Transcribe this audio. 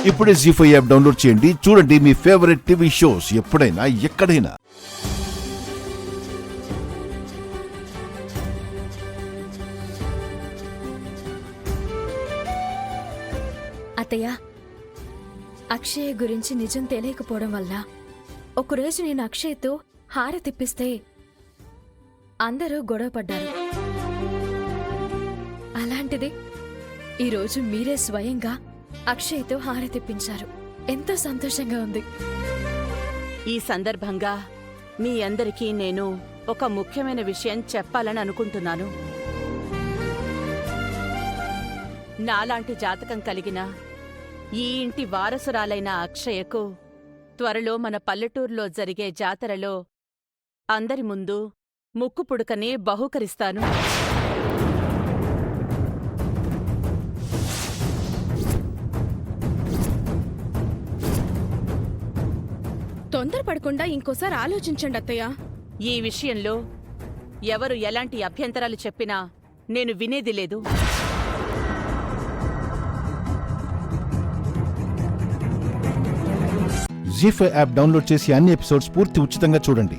ఇప్పుడే జీ5 app download చేయండి. చూడండి మీ ఫేవరెట్ టీవీ షోస్ ఎప్పుడైనా ఎక్కడైనా. అత్తయ్య, అక్షయ్ గురించి నిజం తెలియకపోవడం వల్ల ఒకరోజు నేను అక్షయ్తో హార తిప్పిస్తే అందరూ గొడవపడ్డారు. అలాంటిది ఈరోజు మీరే స్వయంగా అక్షయ్తో హార తిప్పించారు. ఎంతో సంతోషంగా ఉంది. ఈ సందర్భంగా మీ అందరికీ నేను ఒక ముఖ్యమైన విషయం చెప్పాలని అనుకుంటున్నాను. నాలాంటి జాతకం కలిగిన ఈ ఇంటి వారసురాలైన అక్షయకు త్వరలో మన పల్లెటూరులో జరిగే జాతరలో అందరి ముందు ముక్కు పుడకని బహూకరిస్తాను. తొందరపడకుండా ఇంకోసారి ఆలోచించండి అత్తయ్య. ఈ విషయంలో ఎవరు ఎలాంటి అభ్యంతరాలు చెప్పినా నేను వినేది లేదు. జీ5 యాప్ డౌన్లోడ్ చేసి అన్ని ఎపిసోడ్స్ పూర్తి ఉచితంగా చూడండి.